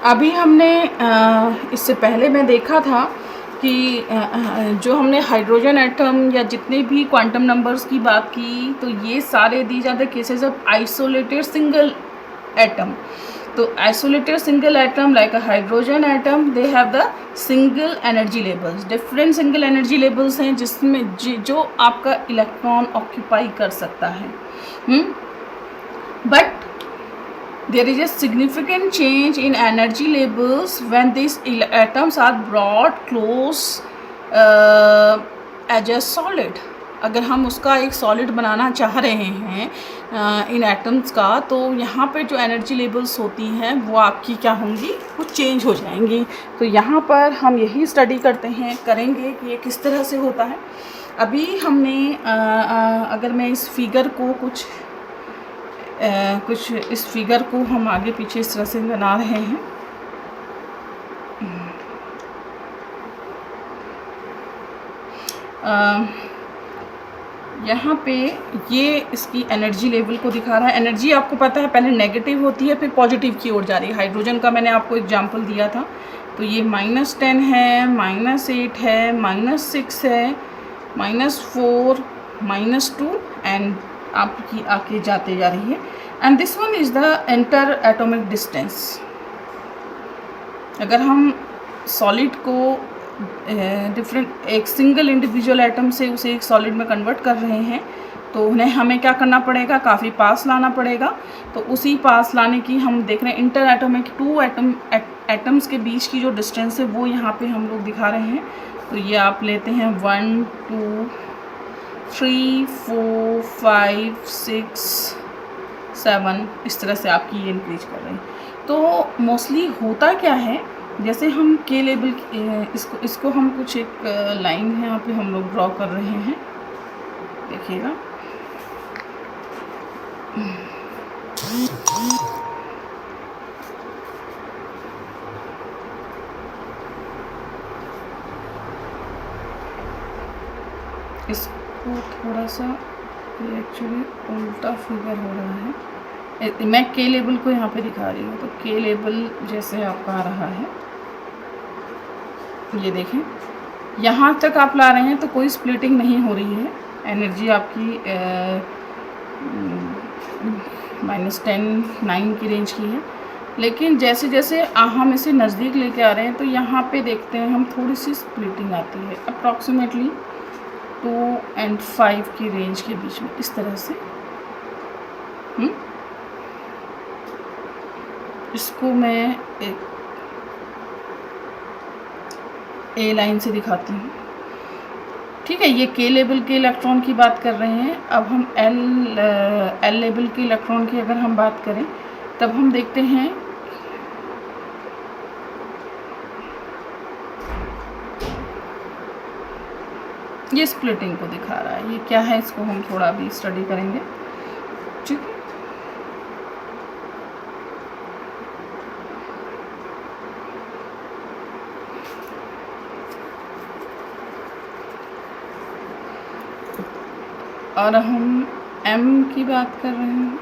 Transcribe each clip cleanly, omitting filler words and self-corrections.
अभी हमने इससे पहले मैं देखा था कि जो हमने हाइड्रोजन एटम या जितने भी क्वांटम नंबर्स की बात की, तो ये सारे these are the cases of isolated single atom. तो isolated single atom like a hydrogen atom, they have the single energy levels. Different single energy levels हैं जिसमें जो आपका इलेक्ट्रॉन ऑक्यूपाई कर सकता है। But there is a significant change in energy levels when these atoms are brought close as a solid। अगर हम उसका एक सॉलिड बनाना चाह रहे हैं इन एटम्स का, तो यहाँ पे जो एनर्जी लेवल्स होती हैं वो आपकी क्या होंगी, वो चेंज हो जाएंगी। तो यहाँ पर हम यही स्टडी करेंगे कि ये किस तरह से होता है। अभी हमने अगर मैं इस फिगर को कुछ इस फिगर को हम आगे पीछे इस तरह से बना रहे हैं। यहाँ पे ये इसकी एनर्जी लेवल को दिखा रहा है। एनर्जी आपको पता है पहले नेगेटिव होती है फिर पॉजिटिव की ओर जा रही है। हाइड्रोजन का मैंने आपको एग्जांपल दिया था। तो ये -10 है, -8 है, -6 है, -4, -2 एंड आपकी आके जाते जा रही है। And this one is the inter atomic distance. अगर हम सॉलिड को डिफरेंट एक सिंगल इंडिविजुअल एटम से उसे एक सॉलिड में कन्वर्ट कर रहे हैं, तो उन्हें हमें क्या करना पड़ेगा, काफ़ी पास लाना पड़ेगा। तो उसी पास लाने की हम देख रहे हैं इंटर एटॉमिक टू एटम्स के बीच की जो डिस्टेंस है वो यहाँ पे हम लोग दिखा रहे हैं। तो ये आप लेते हैं 1 2 3 4 5 6 7, इस तरह से आपकी ये इंक्रीज कर रहे हैं। तो मोस्टली होता क्या है, जैसे हम के लेवल इसको हम कुछ एक लाइन है यहाँ पे हम लोग ड्रॉ कर रहे हैं, देखिएगा। इसको थोड़ा सा एक्चुअली उल्टा फिगर हो रहा है। मैं के लेवल को यहाँ पे दिखा रही हूँ। तो के लेवल जैसे आपका आ रहा है, ये देखें यहाँ तक आप ला रहे हैं तो कोई स्प्लिटिंग नहीं हो रही है। एनर्जी आपकी -10 9 की रेंज की है। लेकिन जैसे जैसे हम इसे नज़दीक लेके आ रहे हैं तो यहाँ पे देखते हैं हम थोड़ी सी स्प्लिटिंग आती है, अप्रॉक्सीमेटली 2 और 5 की रेंज के बीच में, इस तरह से। इसको मैं एक ए लाइन से दिखाती हूँ, ठीक है। ये के लेवल के इलेक्ट्रॉन की बात कर रहे हैं। अब हम एल लेवल के इलेक्ट्रॉन की अगर हम बात करें, तब हम देखते हैं ये स्प्लिटिंग को दिखा रहा है। ये क्या है, इसको हम थोड़ा भी स्टडी करेंगे, ठीक है। और हम एम की बात कर रहे हैं।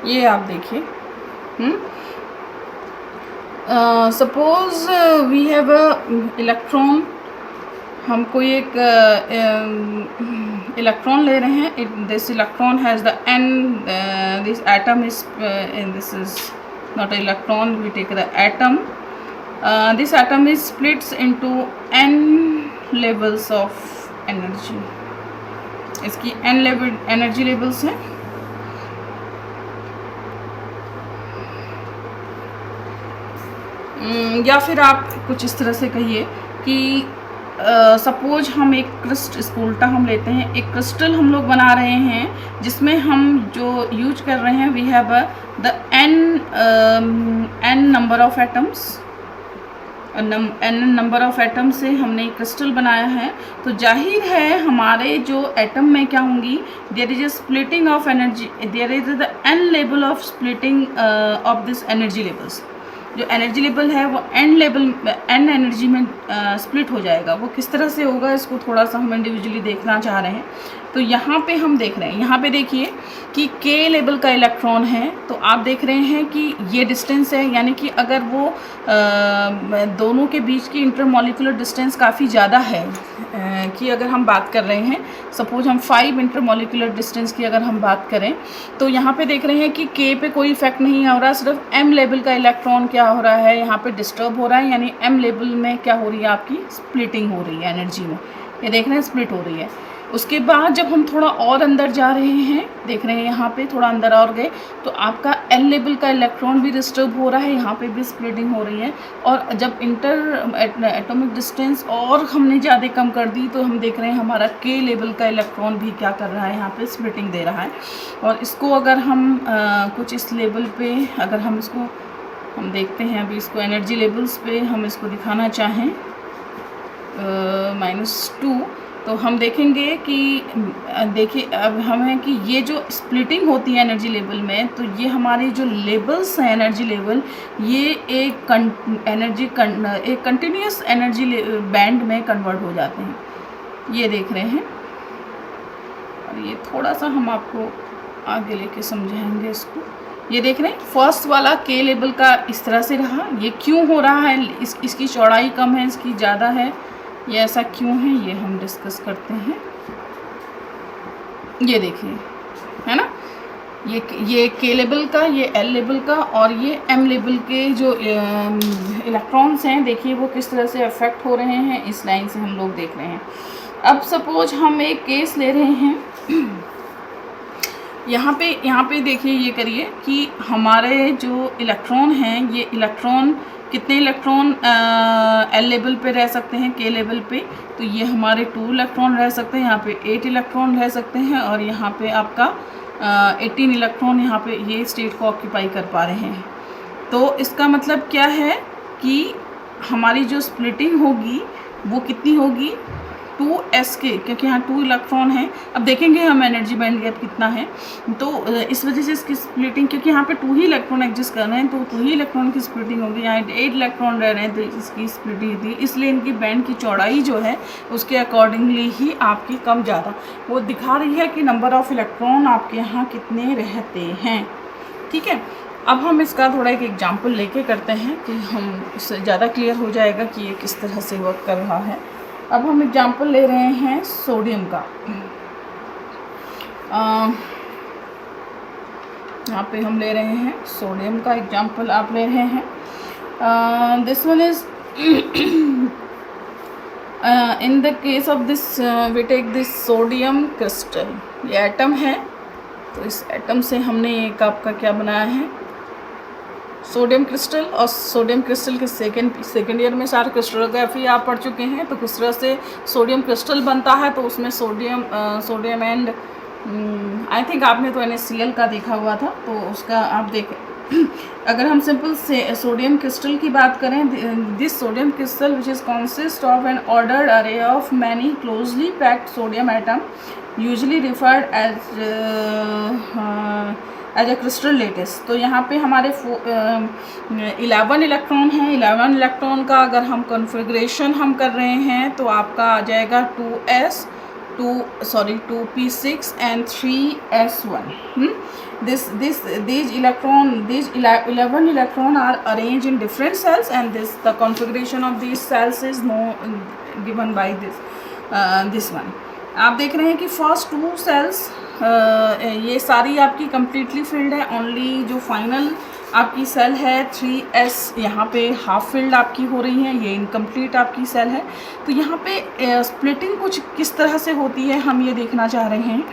ये आप देखिए, suppose we have a electron, हम कोई एक इलेक्ट्रॉन ले रहे हैं। This electron has the n, this atom is this is not a electron, we take the atom. This atom is splits into n levels of energy. इसकी n level energy levels हैं। या फिर आप कुछ इस तरह से कहिए कि सपोज हम एक इसको उल्टा हम लेते हैं, एक क्रिस्टल हम लोग बना रहे हैं जिसमें हम जो यूज कर रहे हैं, we have the n number of atoms, n number of atom से हमने क्रिस्टल बनाया है। तो जाहिर है हमारे जो एटम में क्या होंगी, there is a splitting of energy, there is the n level of splitting of this energy levels. जो एनर्जी लेवल है वो एन एनर्जी में स्प्लिट हो जाएगा। वो किस तरह से होगा इसको थोड़ा सा हम इंडिविजुअली देखना चाह रहे हैं। तो यहाँ पे हम देख रहे हैं, यहाँ पे देखिए कि के लेवल का इलेक्ट्रॉन है, तो आप देख रहे हैं कि ये डिस्टेंस है, यानी कि अगर वो दोनों के बीच की इंटरमॉलिक्यूलर डिस्टेंस काफ़ी ज़्यादा है कि अगर हम बात कर रहे हैं, सपोज हम 5 इंटरमॉलिक्यूलर डिस्टेंस की अगर हम बात करें, तो यहाँ पे देख रहे हैं कि के पे कोई इफेक्ट नहीं हो रहा, सिर्फ एम लेवल का इलेक्ट्रॉन क्या हो रहा है, यहाँ पे डिस्टर्ब हो रहा है, यानी एम लेवल में क्या हो रही है, आपकी स्प्लिटिंग हो रही है एनर्जी में, ये देख रहे हैं स्प्लिट हो रही है। उसके बाद जब हम थोड़ा और अंदर जा रहे हैं, देख रहे हैं यहाँ पे थोड़ा अंदर और गए, तो आपका एल लेवल का इलेक्ट्रॉन भी डिस्टर्ब हो रहा है, यहाँ पे भी स्प्लिटिंग हो रही है। और जब एटॉमिक डिस्टेंस और हमने ज़्यादा कम कर दी, तो हम देख रहे हैं हमारा के लेवल का इलेक्ट्रॉन भी क्या कर रहा है, यहाँ पे स्प्लिटिंग दे रहा है। और इसको अगर हम कुछ इस लेवल पे अगर हम इसको हम देखते हैं, अभी इसको एनर्जी लेवल्स पे हम इसको दिखाना चाहें -2, तो हम देखेंगे कि देखिए अब हमें कि ये जो स्प्लिटिंग होती है एनर्जी लेवल में, तो ये हमारे जो लेवल्स हैं एनर्जी लेवल, ये एक कंटिन्यूस एनर्जी बैंड में कन्वर्ट हो जाते हैं, ये देख रहे हैं। और ये थोड़ा सा हम आपको आगे लेके समझाएंगे इसको। ये देख रहे हैं फर्स्ट वाला के लेवल का इस तरह से रहा, ये क्यों हो रहा है, इसकी चौड़ाई कम है, इसकी ज़्यादा है, ये ऐसा क्यों है, ये हम डिस्कस करते हैं। ये देखिए है ना, ये के लेवल का, ये एल लेवल का और ये एम लेवल के जो इलेक्ट्रॉन्स हैं, देखिए वो किस तरह से अफेक्ट हो रहे हैं, इस लाइन से हम लोग देख रहे हैं। अब सपोज हम एक केस ले रहे हैं, यहाँ पे देखिए, ये करिए कि हमारे जो इलेक्ट्रॉन हैं, ये इलेक्ट्रॉन कितने इलेक्ट्रॉन एल लेवल पे रह सकते हैं, के लेवल पे, तो ये हमारे 2 इलेक्ट्रॉन रह सकते हैं, यहाँ पे 8 इलेक्ट्रॉन रह सकते हैं, और यहाँ पे आपका 18 इलेक्ट्रॉन यहाँ पे ये स्टेट को ऑक्यूपाई कर पा रहे हैं। तो इसका मतलब क्या है कि हमारी जो स्प्लिटिंग होगी वो कितनी होगी, 2s के, क्योंकि यहाँ 2 इलेक्ट्रॉन है। अब देखेंगे हम एनर्जी बैंड गैप कितना है, तो इस वजह से इसकी स्प्लिटिंग, क्योंकि यहाँ पे 2 ही इलेक्ट्रॉन एग्जिस्ट कर रहे हैं, तो 2 ही इलेक्ट्रॉन की स्प्लिटिंग होगी। यहाँ 8 इलेक्ट्रॉन रह रहे हैं, तो इसकी स्प्लिटिंग थी, इसलिए इनकी बैंड की चौड़ाई जो है उसके अकॉर्डिंगली ही आपकी कम ज़्यादा वो दिखा रही है कि नंबर ऑफ़ इलेक्ट्रॉन आपके यहाँ कितने रहते हैं। ठीक है, अब हम इसका थोड़ा एक एग्जाम्पल लेके करते हैं कि हम इससे ज़्यादा क्लियर हो जाएगा कि ये किस तरह से वर्क कर रहा है। अब हम एग्जाम्पल ले रहे हैं सोडियम का। यहाँ पे हम ले रहे हैं सोडियम का एग्जाम्पल, आप ले रहे हैं। This one is in the case of this we take this sodium crystal, ये एटम है, तो इस एटम से हमने एक आपका क्या बनाया है, सोडियम क्रिस्टल। और सोडियम क्रिस्टल के सेकेंड ईयर में सारे क्रिस्टलोग्राफी आप पढ़ चुके हैं, तो किस तरह से सोडियम क्रिस्टल बनता है, तो उसमें सोडियम एंड आई थिंक आपने तो NaCl का देखा हुआ था, तो उसका आप देखें। अगर हम सिंपल से सोडियम क्रिस्टल की बात करें, this sodium crystal which is consist of an ordered array of many closely packed sodium atom usually referred as a crystal lattice. तो यहाँ पे हमारे 11 इलेक्ट्रॉन हैं। 11 इलेक्ट्रॉन का अगर हम कॉन्फ़िगरेशन हम कर रहे हैं, तो आपका आ जाएगा 2p6 and 3s1. These 11 electron are arranged in different cells, and the configuration of these cells is given by this one. आप देख रहे हैं कि फर्स्ट 2 सेल्स ये सारी आपकी कम्प्लीटली फिल्ड है, ओनली जो फाइनल आपकी सेल है 3s यहाँ पे हाफ फील्ड आपकी हो रही है, ये इनकम्प्लीट आपकी सेल है। तो यहाँ पे स्प्लिटिंग कुछ किस तरह से होती है हम ये देखना चाह रहे हैं।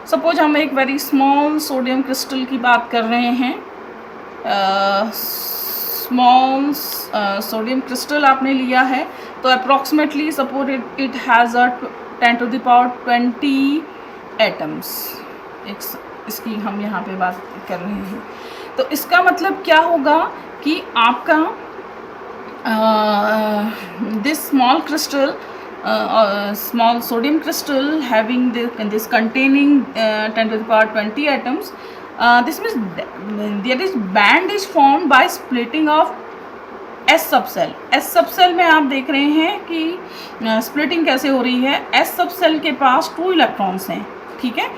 सपोज हम एक वेरी स्मॉल सोडियम क्रिस्टल की बात कर रहे हैं। स्मॉल सोडियम क्रिस्टल आपने लिया है, तो approximately suppose it has a 10⁻20 atoms. इसकी हम यहाँ पे बात कर रहे हैं। तो इसका मतलब क्या होगा कि आपका this small crystal small sodium crystal having this containing 10⁻20 atoms this means there is band is formed by splitting of s sub shell. S sub shell में आप देख रहे हैं कि स्प्लिटिंग कैसे हो रही है। एस सब सेल के पास 2 इलेक्ट्रॉन्स हैं, ठीक है।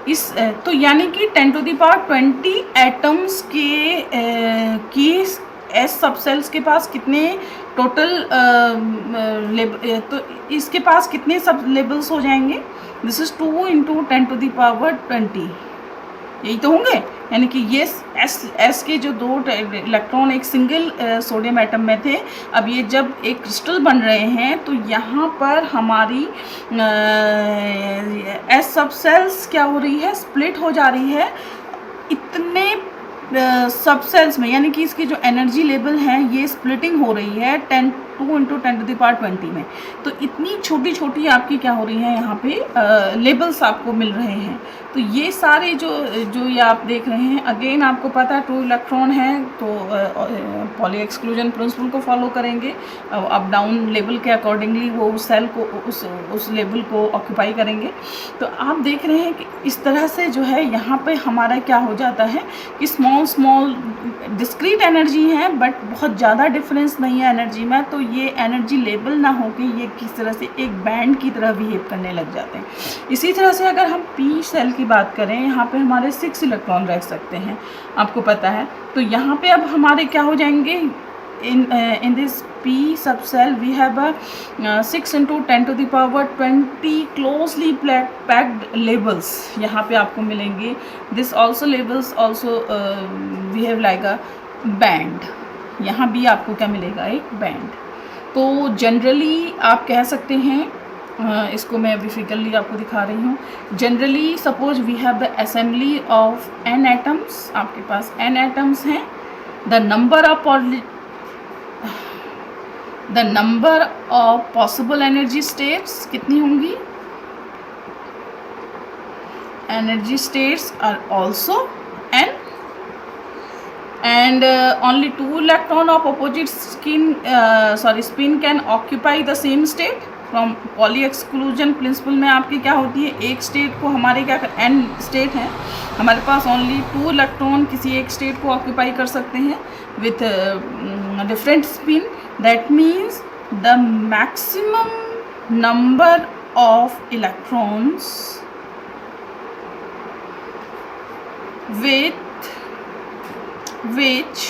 इस तो यानी कि 10⁻20 एटम्स की एस सब सेल्स के पास कितने टोटल तो इसके पास कितने सब लेबल्स हो जाएंगे। दिस इज 2 × 10⁻20, यही तो होंगे। यानी कि ये एस के जो 2 इलेक्ट्रॉन एक सिंगल सोडियम एटम में थे, अब ये जब एक क्रिस्टल बन रहे हैं तो यहाँ पर हमारी एस सब सेल्स क्या हो रही है, स्प्लिट हो जा रही है इतने सब सेल्स में। यानी कि इसकी जो एनर्जी लेवल है ये स्प्लिटिंग हो रही है 2 × 10⁻20 में। तो इतनी छोटी छोटी आपकी क्या हो रही है यहाँ पे लेबल्स आपको मिल रहे हैं। तो ये सारे जो ये आप देख रहे हैं, अगेन आपको पता है 2 इलेक्ट्रॉन है तो पॉली एक्सक्लूजन प्रिंसिपल को फॉलो करेंगे। अप डाउन लेवल के अकॉर्डिंगली वो सेल को उस लेवल को ऑक्यूपाई करेंगे। तो आप देख रहे हैं कि इस तरह से जो है यहाँ पे हमारा क्या हो जाता है कि स्मॉल डिस्क्रीट एनर्जी है बट बहुत ज़्यादा डिफरेंस नहीं है एनर्जी में। तो ये एनर्जी लेवल ना होके ये किस तरह से एक बैंड की तरह बिहेव करने लग जाते हैं। इसी तरह से अगर हम पी सेल की बात करें, यहाँ पे हमारे 6 इलेक्ट्रॉन रह सकते हैं, आपको पता है। तो यहाँ पे अब हमारे क्या हो जाएंगे, in this p sub cell we have a 6 × 10⁻20 closely packed labels यहाँ पे आपको मिलेंगे। this also labels also we have like a band, यहाँ भी आपको क्या मिलेगा, एक बैंड। तो जनरली आप कह सकते हैं, इसको मैं अभी फिजिकली आपको दिखा रही हूँ। Generally suppose we have the assembly of n atoms, आपके पास n एटम्स हैं। The number of possible energy states कितनी होंगी, energy states are also n and only 2 electron of opposite spin can occupy the same state। From poly exclusion principle में आपकी क्या होती है, एक स्टेट को हमारे क्या n स्टेट है, हमारे पास ओनली 2 इलेक्ट्रॉन किसी एक स्टेट को ऑक्यूपाई कर सकते हैं with different spin. That means the maximum number of electrons with which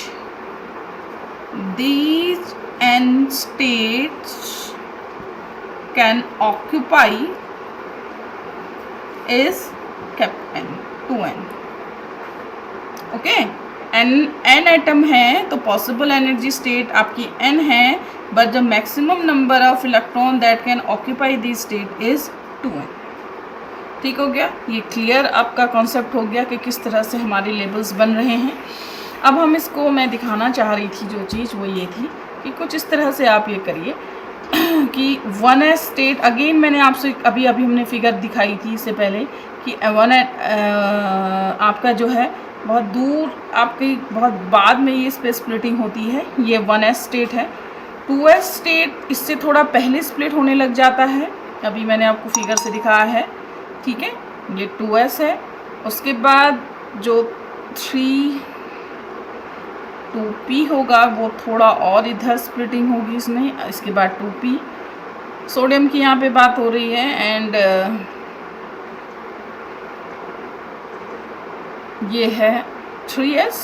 these n states can occupy is kept n, 2n। Okay, n atom है तो पॉसिबल एनर्जी स्टेट आपकी n है, but the maximum number of electron that can occupy this state is 2n। ठीक हो गया, ये clear आपका concept हो गया कि किस तरह से हमारे लेबल्स बन रहे हैं। अब हम इसको, मैं दिखाना चाह रही थी जो चीज़ वो ये थी कि कुछ इस तरह से आप ये करिए कि 1s स्टेट, अगेन मैंने आपसे अभी हमने फिगर दिखाई थी इससे पहले कि 1 आपका जो है बहुत दूर, आपकी बहुत बाद में ये इस पे स्प्लिटिंग होती है, ये 1s स्टेट है। 2s स्टेट इससे थोड़ा पहले स्प्लिट होने लग जाता है, अभी मैंने आपको फिगर से दिखाया है, ठीक है। ये 2s है, उसके बाद जो 2p होगा वो थोड़ा और इधर स्प्लिटिंग होगी इसमें, इसके बाद 2p। सोडियम की यहाँ पे बात हो रही है एंड ये है 3s।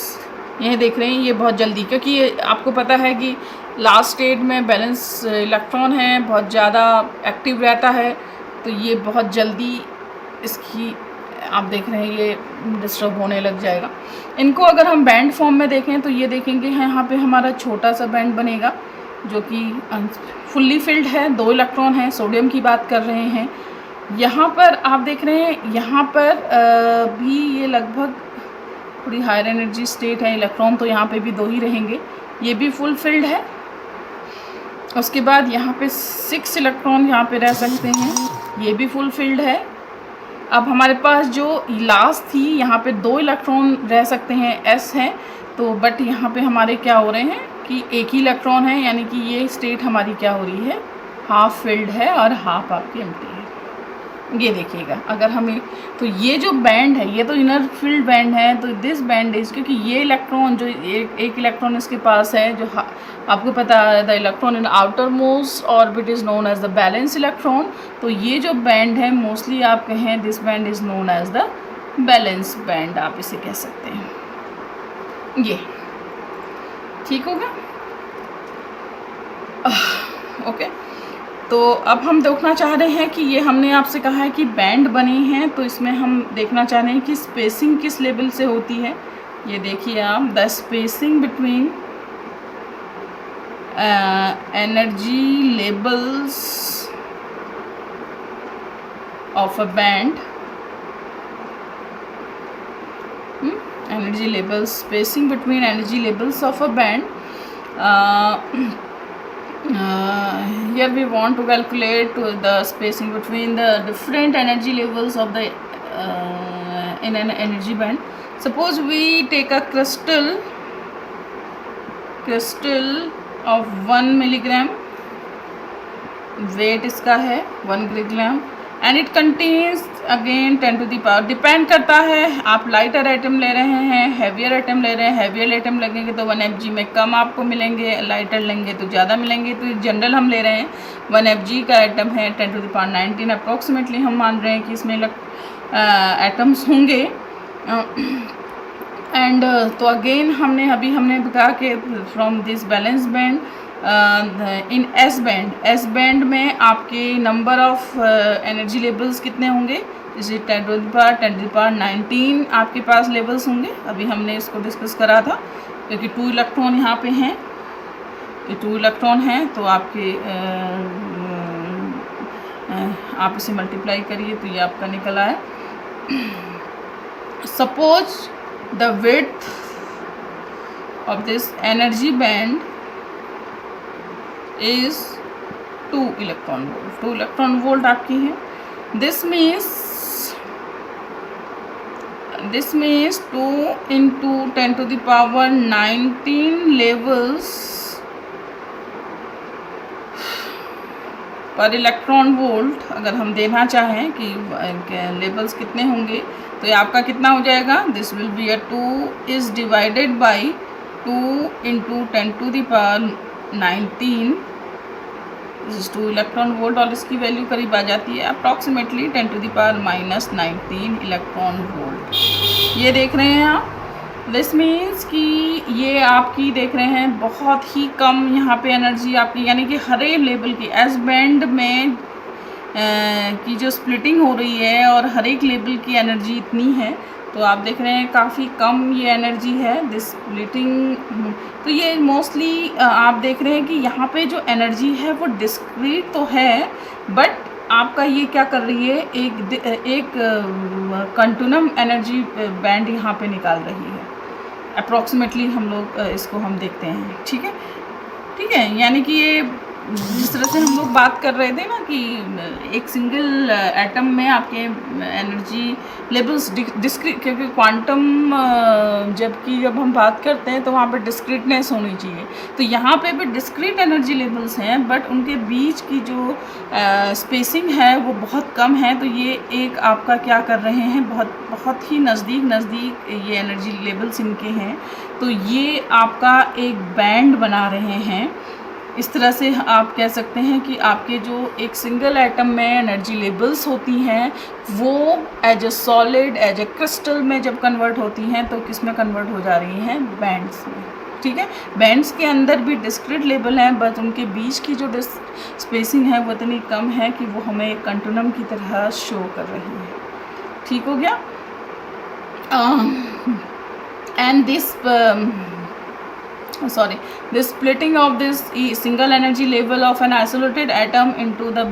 ये देख रहे हैं ये बहुत जल्दी, क्योंकि ये आपको पता है कि लास्ट स्टेट में बैलेंस इलेक्ट्रॉन है, बहुत ज़्यादा एक्टिव रहता है, तो ये बहुत जल्दी इसकी आप देख रहे हैं ये डिस्टर्ब होने लग जाएगा। इनको अगर हम बैंड फॉर्म में देखें तो ये देखेंगे यहाँ पे हमारा छोटा सा बैंड बनेगा जो कि फुल्ली फिल्ड है, 2 इलेक्ट्रॉन है, सोडियम की बात कर रहे हैं। यहाँ पर आप देख रहे हैं यहाँ पर भी ये लगभग थोड़ी हायर एनर्जी स्टेट है, इलेक्ट्रॉन तो यहाँ पे भी 2 ही रहेंगे, ये भी फुल फिल्ड है। उसके बाद यहाँ पे 6 इलेक्ट्रॉन यहाँ पे रह सकते हैं, ये भी फुल फिल्ड है। अब हमारे पास जो लास्ट थी यहाँ पे 2 इलेक्ट्रॉन रह सकते हैं, s हैं, तो बट यहाँ पे हमारे क्या हो रहे हैं कि एक ही इलेक्ट्रॉन है, यानी कि ये स्टेट हमारी क्या हो रही है, हाफ फिल्ड है और हाफ आपकी एम्प्टी है। ये देखिएगा, अगर हमें तो ये जो बैंड है ये तो इनर फील्ड बैंड है, तो दिस बैंड इज, क्योंकि ये इलेक्ट्रॉन जो एक इलेक्ट्रॉन इसके पास है, जो आपको पता है the electron in outer most orbit is known as the valence electron. तो ये जो बैंड है मोस्टली आप कहें this band is known as the valence band, आप इसे कह सकते हैं। ये ठीक होगा। ओके, तो अब हम देखना चाह रहे हैं कि ये हमने आपसे कहा है कि बैंड बने हैं, तो इसमें हम देखना चाह रहे हैं कि स्पेसिंग किस लेवल से होती है। ये देखिए आप, the spacing between energy levels of a band, energy levels, spacing between energy levels of a band. Here we want to calculate the spacing between the different energy levels of the in an energy band. Suppose we take a crystal of 1 milligram, weight इसका है 1 milligram, and it contains again 10 to the power, depend करता है आप lighter item ले रहे हैं, heavier item ले रहे हैं। हैवियर आइटम लगेंगे तो 1 Fg में कम आपको मिलेंगे, लाइटर लेंगे तो ज़्यादा मिलेंगे। तो जनरल हम ले रहे हैं 1 Fg का आइटम है, 10 to the पावर 19 अप्रॉक्सीमेटली हम मान रहे हैं कि इसमें एटम्स होंगे। एंड तो अगेन हमने कहा कि from this valence band in S band में आपके नंबर ऑफ एनर्जी लेवल्स कितने होंगे, जैसे 10 to the power 19 आपके पास लेवल्स होंगे। अभी हमने इसको डिस्कस करा था, क्योंकि 2 इलेक्ट्रॉन यहाँ पे हैं, ये 2 इलेक्ट्रॉन हैं, तो आपके आप इसे मल्टीप्लाई करिए तो ये आपका निकल आए। Suppose the width of this energy band is 2 electron volt, 2 electron volt आपकी है। This means 2 into 10 to the power 19 levels पर इलेक्ट्रॉन वोल्ट अगर हम देना चाहें कि लेवल्स कितने होंगे, तो ये आपका कितना हो जाएगा, this will be a 2 is divided by 2 into 10 to the power 19 2 electron volt, और इसकी वैल्यू करीब आ जाती है approximately 10 to the power -19 electron volt. ये देख रहे हैं आप, दिस मीन्स कि ये आपकी देख रहे हैं बहुत ही कम यहाँ पे एनर्जी आपकी, यानी कि हर एक लेवल की एस बैंड में की जो स्प्लिटिंग हो रही है और हर एक लेवल की एनर्जी इतनी है, तो आप देख रहे हैं काफ़ी कम ये एनर्जी है दिस स्प्लिटिंग। तो ये मोस्टली आप देख रहे हैं कि यहाँ पे जो एनर्जी है वो डिस्क्रीट तो है, बट आपका ये क्या कर रही है, एक कंटिन्यूम एनर्जी बैंड यहाँ पे निकाल रही है अप्रॉक्सीमेटली। हम लोग इसको हम देखते हैं, ठीक है, यानी कि ये जिस तरह से हम लोग बात कर रहे थे ना कि एक सिंगल एटम में आपके एनर्जी लेवल्स डिस्क्रीट, क्योंकि क्वांटम जब हम बात करते हैं तो वहाँ पे डिस्क्रीटनेस होनी चाहिए, तो यहाँ पे भी डिस्क्रीट एनर्जी लेवल्स हैं, बट उनके बीच की जो स्पेसिंग है वो बहुत कम है। तो ये एक आपका क्या कर रहे हैं, बहुत ही नज़दीक ये एनर्जी लेवल्स इनके हैं, तो ये आपका एक बैंड बना रहे हैं। इस तरह से आप कह सकते हैं कि आपके जो एक सिंगल एटम में एनर्जी लेवल्स होती हैं वो as a solid, as a crystal में जब कन्वर्ट होती हैं तो किस में कन्वर्ट हो जा रही हैं, बैंड्स में, ठीक है। बैंड्स के अंदर भी डिस्क्रीट लेवल हैं, बट उनके बीच की जो स्पेसिंग है वो इतनी कम है कि वो हमें एक कंटिन्यूम की तरह शो कर रही है, ठीक हो गया। And this splitting of this single energy level of an isolated atom into the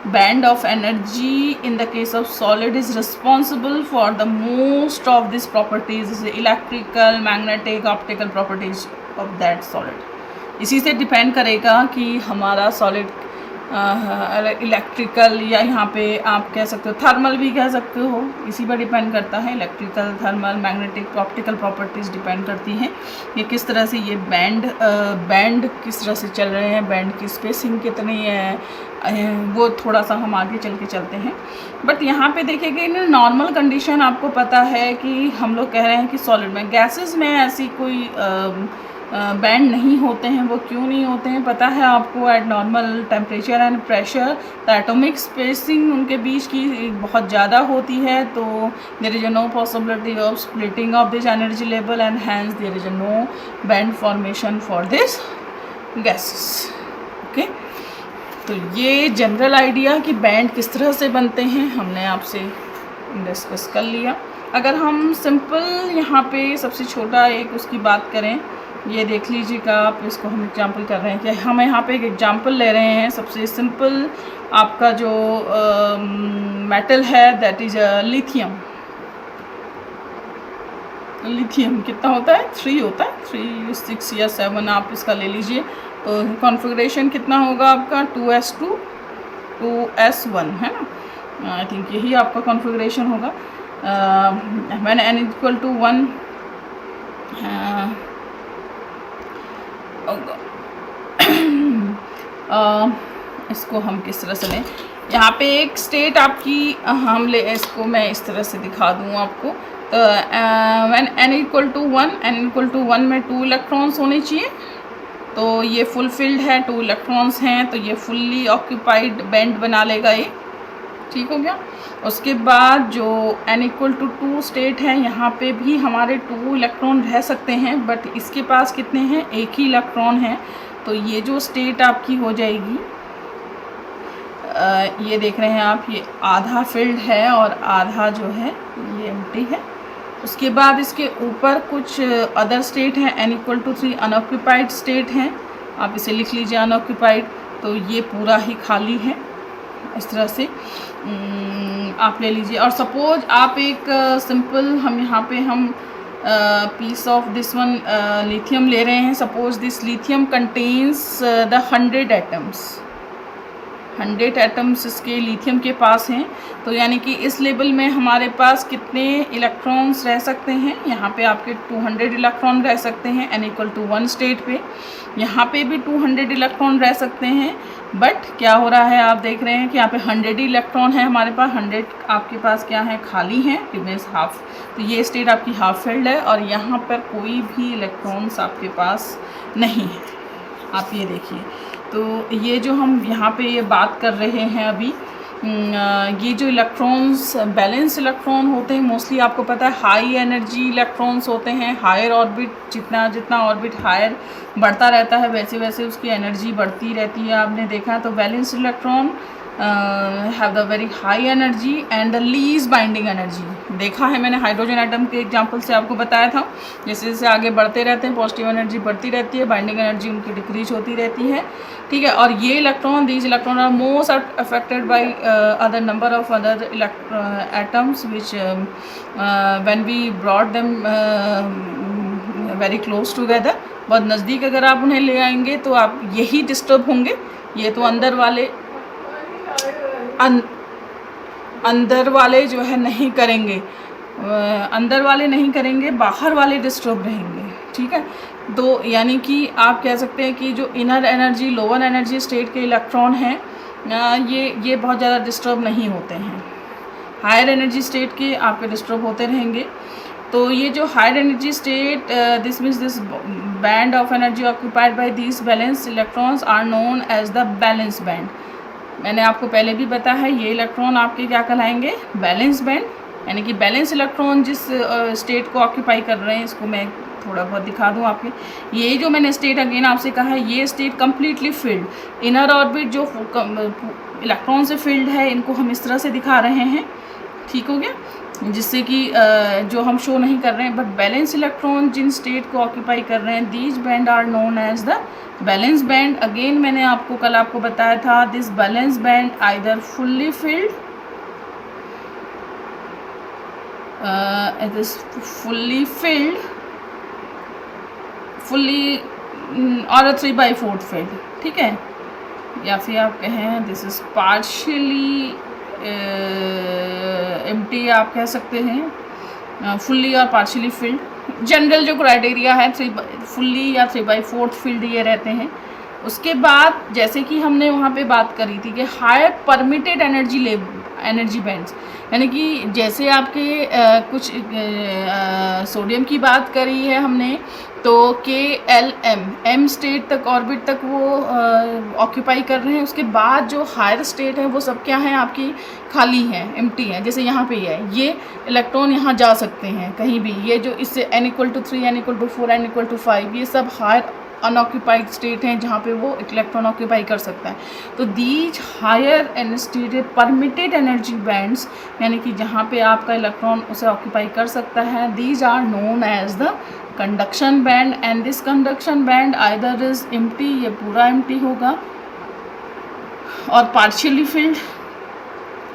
band of energy in the case of solid is responsible for the most of these properties, electrical, magnetic, optical properties of that solid। इसी से depend करेगा कि हमारा solid electrical, या यहाँ पे आप कह सकते हो थर्मल भी कह सकते हो, इसी पर डिपेंड करता है। Electrical, thermal, magnetic, optical properties depend करती हैं ये किस तरह से ये बैंड किस तरह से चल रहे हैं, बैंड की स्पेसिंग कितनी है, वो थोड़ा सा हम आगे चल के चलते हैं। बट यहाँ पे देखिए इन नॉर्मल कंडीशन आपको पता है कि हम लोग कह रहे हैं कि सॉलिड में, गैसेस में ऐसी कोई बैंड नहीं होते हैं। वो क्यों नहीं होते हैं पता है आपको? At normal temperature and pressure the atomic spacing उनके बीच की बहुत ज़्यादा होती है, तो there is no possibility of splitting of this energy level and hence there is no band formation for this gases. Okay, तो ये जनरल आइडिया कि बैंड किस तरह से बनते हैं हमने आपसे डिस्कस कर लिया। अगर हम सिंपल यहाँ पे सबसे छोटा एक उसकी बात करें, ये देख लीजिएगा आप, इसको हम एग्जांपल कर रहे हैं कि हम यहाँ पे एक एग्जांपल ले रहे हैं। सबसे सिंपल आपका जो मेटल है दैट इज लिथियम। लिथियम कितना होता है? 3 होता है, 3, 6 या 7 आप इसका ले लीजिए। तो कॉन्फ़िगरेशन कितना होगा आपका? 2s2 2s1 है ना। आई थिंक यही आपका कॉन्फ़िगरेशन होगा। व्हेन n इक्वल टू 1 इसको हम किस तरह से लें? यहाँ पे एक स्टेट आपकी हम ले, इसको मैं इस तरह से दिखा दूँ आपको। तो व्हेन n इक्वल टू 1 में 2 इलेक्ट्रॉन्स होने चाहिए। तो ये फुल फिल्ड है, 2 इलेक्ट्रॉन्स हैं, तो ये फुल्ली ऑक्यूपाइड बैंड बना लेगा ये। ठीक हो गया। उसके बाद जो n इक्वल टू 2 स्टेट है, यहाँ पे भी हमारे 2 इलेक्ट्रॉन रह सकते हैं, बट इसके पास कितने हैं? एक ही इलेक्ट्रॉन है। तो ये जो स्टेट आपकी हो जाएगी, ये देख रहे हैं आप, ये आधा फिल्ड है और आधा जो है ये एम्प्टी है। उसके बाद इसके ऊपर कुछ अदर स्टेट हैं, n equal to 3 unoccupied state हैं, आप इसे लिख लीजिए अनऑक्यूपाइड। तो ये पूरा ही खाली है, इस तरह से आप ले लीजिए। और सपोज आप एक सिंपल हम यहाँ पे हम piece of this one lithium ले रहे हैं। Suppose this lithium contains the 100 atoms, 100 atoms इसके लिथियम के पास हैं। तो यानी कि इस लेवल में हमारे पास कितने इलेक्ट्रॉन्स रह सकते हैं? यहाँ पे आपके 200 इलेक्ट्रॉन रह सकते हैं n इक्वल टू 1 स्टेट पे। यहाँ पे भी 200 इलेक्ट्रॉन रह सकते हैं। बट क्या हो रहा है, आप देख रहे हैं कि यहाँ पे 100 इलेक्ट्रॉन है हमारे पास, 100 आपके पास क्या है? खाली हैं, मीन्स हाफ। तो ये स्टेट आपकी हाफ फिल्ड है और यहाँ पर कोई भी इलेक्ट्रॉन्स आपके पास नहीं है। आप ये देखिए, तो ये जो हम यहाँ पे ये बात कर रहे हैं अभी, ये जो इलेक्ट्रॉन्स बैलेंस इलेक्ट्रॉन होते हैं, मोस्टली आपको पता है हाई एनर्जी इलेक्ट्रॉन्स होते हैं। हायर ऑर्बिट, जितना जितना ऑर्बिट हायर बढ़ता रहता है वैसे वैसे उसकी एनर्जी बढ़ती रहती है, आपने देखा है। तो balance electron have the very high energy and the least binding energy. देखा है मैंने हाइड्रोजन एटम के एग्जांपल से आपको बताया था, जैसे जैसे आगे बढ़ते रहते हैं पॉजिटिव एनर्जी बढ़ती रहती है, बाइंडिंग एनर्जी उनकी डिक्रीज होती रहती है। ठीक है, और ये electron, these electron are most affected by other number of other atoms which when we brought them very close together. बहुत नज़दीक अगर आप उन्हें ले आएंगे तो आप यही डिस्टर्ब होंगे। ये तो अंदर वाले जो है नहीं करेंगे, अंदर वाले नहीं करेंगे, बाहर वाले डिस्टर्ब रहेंगे। ठीक है, तो यानी कि आप कह सकते हैं कि जो inner energy, lower energy state के इलेक्ट्रॉन हैं, ये बहुत ज़्यादा डिस्टर्ब नहीं होते हैं। हायर एनर्जी स्टेट के आपके डिस्टर्ब होते रहेंगे। तो ये जो higher energy state, this means this band of energy occupied by these valence electrons are known as the valence band. मैंने आपको पहले भी बताया है, ये इलेक्ट्रॉन आपके क्या कहलाएंगे? Valence band. यानी कि बैलेंस इलेक्ट्रॉन जिस स्टेट को ऑक्यूपाई कर रहे हैं, इसको मैं थोड़ा बहुत दिखा दूं आपके। ये जो मैंने स्टेट अगेन आपसे कहा है, ये state completely field, inner orbit जो इलेक्ट्रॉन से फिल्ड है, इनको हम इस तरह से दिखा रहे हैं। ठीक हो गया, जिससे कि जो हम शो नहीं कर रहे हैं। बट बैलेंस इलेक्ट्रॉन जिन स्टेट को ऑक्यूपाई कर रहे हैं, these band are known as the valence band. Again मैंने आपको कल आपको बताया था, this valence band either fully filled, it is fully filled, fully और 3/4 फिल्ड। ठीक है, या फिर आप कहें दिस इज़ पार्शियली एम्प्टी आप कह सकते हैं, फुल्ली और पार्शियली फिल्ड। जनरल जो क्राइटेरिया है फुल्ली या 3/4 फिल्ड ये रहते हैं। उसके बाद जैसे कि हमने वहाँ पे बात करी थी कि हायर परमिटेड एनर्जी बैंड्स, यानी कि जैसे आपके कुछ सोडियम की बात करी है हमने, तो KLM स्टेट तक ऑर्बिट तक वो ऑक्यूपाई कर रहे हैं। उसके बाद जो हायर स्टेट है वो सब क्या है आपकी खाली हैं, एम्प्टी हैं। जैसे यहाँ पे है ये इलेक्ट्रॉन यहाँ जा सकते हैं कहीं भी, ये जो इससे n=3 n=4 n=5 ये सब हायर अनऑक्यूपाइड स्टेट हैं जहाँ पे वो इलेक्ट्रॉन ऑक्यूपाई कर सकता है। तो these higher energy permitted energy bands, यानी कि जहाँ पे आपका इलेक्ट्रॉन उसे ऑक्यूपाई कर सकता है, these are known as the conduction band. And this conduction band either is empty, ये पूरा एम्प्टी होगा, और पार्शियली फिल्ड।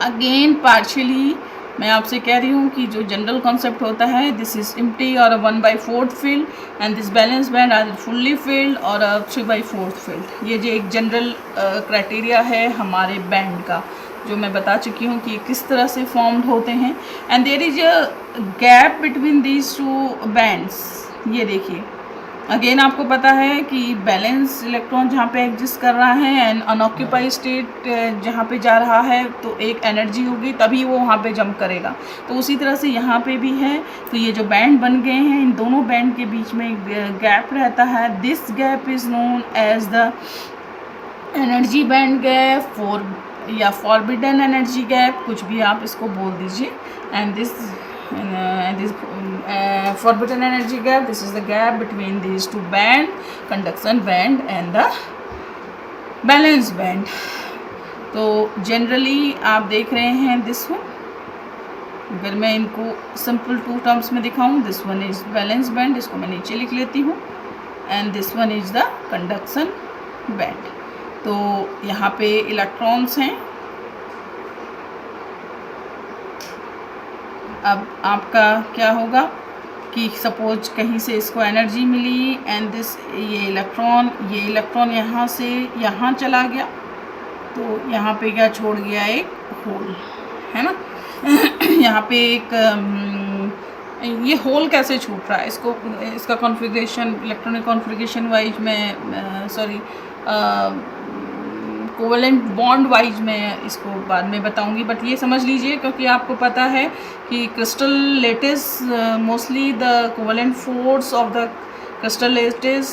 अगेन पार्शियली मैं आपसे कह रही हूँ कि जो जनरल कॉन्सेप्ट होता है, दिस इज एम्प्टी और 1/4 filled, and this valence band are fully filled और 3/4 फील्ड। ये जो एक जनरल क्राइटेरिया है हमारे बैंड का, जो मैं बता चुकी हूँ कि किस तरह से फॉर्म्ड होते हैं। And there is a gap between these 2 bands. ये देखिए अगेन आपको पता है कि बैलेंस इलेक्ट्रॉन जहाँ पे एग्जिस्ट कर रहा है एंड अनऑक्यूपाइड स्टेट जहाँ पे जा रहा है, तो एक एनर्जी होगी तभी वो वहाँ पे जंप करेगा। तो उसी तरह से यहाँ पे भी है। तो ये जो बैंड बन गए हैं, इन दोनों बैंड के बीच में गैप रहता है। This gap is known as the energy band gap या फॉरबिडन एनर्जी गैप, कुछ भी आप इसको बोल दीजिए। And this forbidden energy gap, this is the gap between these 2 band, conduction band and the balance band। तो जनरली आप देख रहे हैं दिस वन, अगर मैं इनको सिंपल 2 टर्म्स में दिखाऊं, this one is balance band, इसको मैं नीचे लिख लेती हूँ, and this one is the conduction band. तो यहाँ पे इलेक्ट्रॉन्स हैं। अब आपका क्या होगा कि सपोज कहीं से इसको एनर्जी मिली एंड दिस ये इलेक्ट्रॉन यहाँ से यहाँ चला गया, तो यहाँ पे क्या छोड़ गया, एक होल, है ना। यहाँ पे एक ये होल कैसे छूट रहा है, इसका कॉन्फ़िगरेशन इलेक्ट्रॉनिक कॉन्फ़िगरेशन वाइज में कोवेलेंट बॉन्ड वाइज मैं इसको बाद में बताऊंगी, बट ये समझ लीजिए क्योंकि आपको पता है कि crystal lettuce mostly the covalent force of the crystal lettuce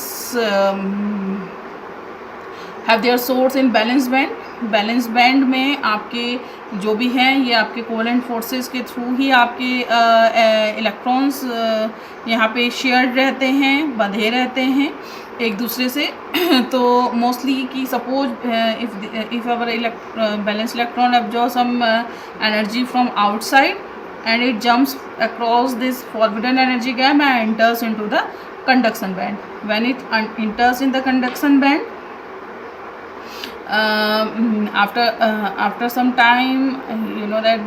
have their source in balance band. Balance band में आपके जो भी हैं ये आपके कोवेलेंट फोर्सेस के थ्रू ही आपके इलेक्ट्रॉन्स यहाँ पे शेयर्ड रहते हैं, बंधे रहते हैं एक दूसरे से। तो मोस्टली कि suppose if our balance electron absorb some energy from outside and it jumps across this forbidden energy gap and enters into the conduction band. When it enters in the conduction band, after some time, you know that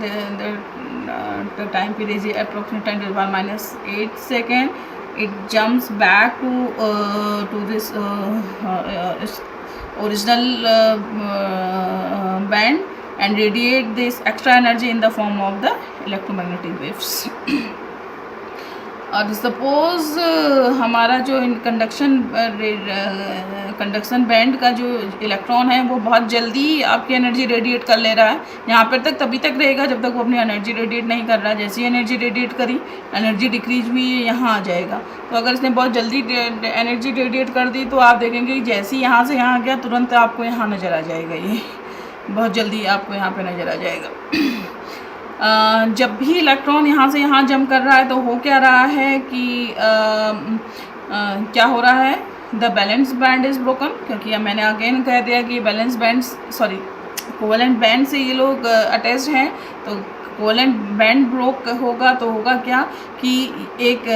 the time period is approximately 10 to the power minus 8 second. It jumps back to this original band and radiate this extra energy in the form of the electromagnetic waves। और suppose हमारा जो conduction band का जो electron है वो बहुत जल्दी आपकी एनर्जी रेडिएट कर ले रहा है, यहाँ पर तक तभी तक रहेगा जब तक वो अपनी एनर्जी रेडिएट नहीं कर रहा। जैसी एनर्जी रेडिएट करी, एनर्जी डिक्रीज हुई, यहाँ आ जाएगा। तो अगर इसने बहुत जल्दी एनर्जी रेडिएट कर दी तो आप देखेंगे कि जैसे ही यहाँ से यहाँ गया तुरंत आपको यहाँ नज़र आ जाएगा, ये बहुत जल्दी आपको यहाँ पर नज़र आ जाएगा। जब भी इलेक्ट्रॉन यहाँ से यहाँ जंप कर रहा है तो हो क्या रहा है कि क्या हो रहा है, the valence band is broken. क्योंकि अब मैंने अगेन कह दिया कि बैलेंस बैंड कोवेलेंट बैंड से ये लोग अटैच्ड हैं, तो कोवेलेंट बैंड ब्रोक होगा तो होगा क्या कि एक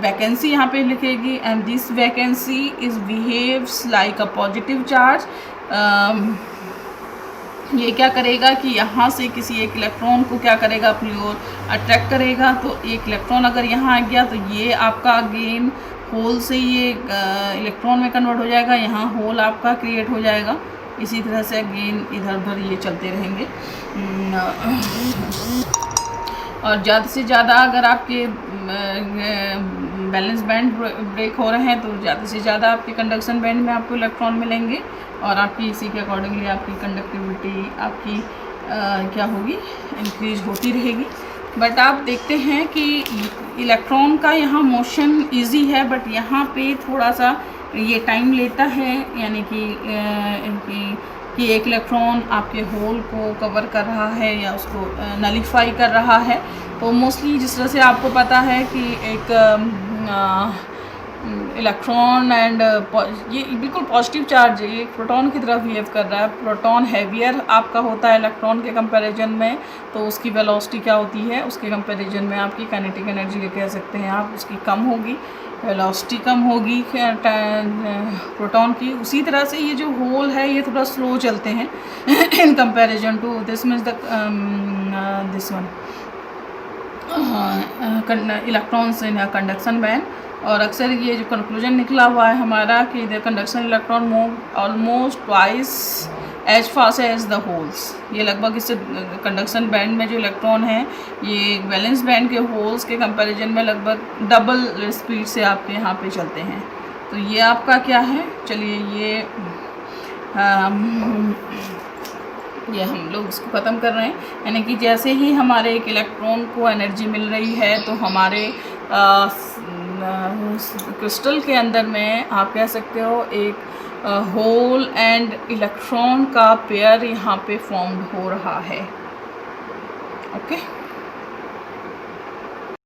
वैकेंसी यहाँ पे लिखेगी and this vacancy is behaves like a positive charge. ये क्या करेगा कि यहाँ से किसी एक इलेक्ट्रॉन को क्या करेगा, अपनी ओर अट्रैक्ट करेगा। तो एक इलेक्ट्रॉन अगर यहाँ आ गया तो ये आपका अगेन होल से ये इलेक्ट्रॉन में कन्वर्ट हो जाएगा, यहाँ होल आपका क्रिएट हो जाएगा। इसी तरह से अगेन इधर उधर ये चलते रहेंगे। और ज़्यादा से ज़्यादा अगर आपके बैलेंस बैंड ब्रेक हो रहे हैं तो ज़्यादा से ज़्यादा आपके कंडक्शन बैंड में आपको इलेक्ट्रॉन मिलेंगे और आपकी इसी के अकॉर्डिंगली आपकी कंडक्टिविटी आपकी क्या होगी, इंक्रीज होती रहेगी। बट आप देखते हैं कि इलेक्ट्रॉन का यहाँ मोशन इजी है, बट यहाँ पे थोड़ा सा ये टाइम लेता है, यानी कि एक इलेक्ट्रॉन आपके होल को कवर कर रहा है या उसको नलीफाई कर रहा है। तो मोस्टली जिस तरह से आपको पता है कि एक इलेक्ट्रॉन एंड ये बिल्कुल पॉजिटिव चार्ज है, ये प्रोटॉन की तरह बिहेव कर रहा है। प्रोटॉन हैवियर आपका होता है इलेक्ट्रॉन के कंपैरिजन में, तो उसकी वेलोसिटी क्या होती है, उसके कंपैरिजन में आपकी काइनेटिक एनर्जी कह सकते हैं आप, उसकी कम होगी, वेलोसिटी कम होगी प्रोटॉन की। उसी तरह से ये जो होल है ये थोड़ा स्लो चलते हैं in comparison to this means this one electrons in conduction band. और अक्सर ये जो कंक्लूजन निकला हुआ है हमारा कि the conduction electron move almost twice as fast as the holes. ये लगभग इससे कंडक्शन बैंड में जो इलेक्ट्रॉन है ये वैलेंस बैंड के होल्स के कंपैरिजन में लगभग डबल स्पीड से आपके यहाँ पे चलते हैं। तो ये आपका क्या है, चलिए ये हम लोग इसको ख़त्म कर रहे हैं। यानी कि जैसे ही हमारे एक इलेक्ट्रॉन को एनर्जी मिल रही है तो हमारे क्रिस्टल के अंदर में आप कह सकते हो एक होल एंड इलेक्ट्रॉन का पेयर यहाँ पे फॉर्म हो रहा है। ओके।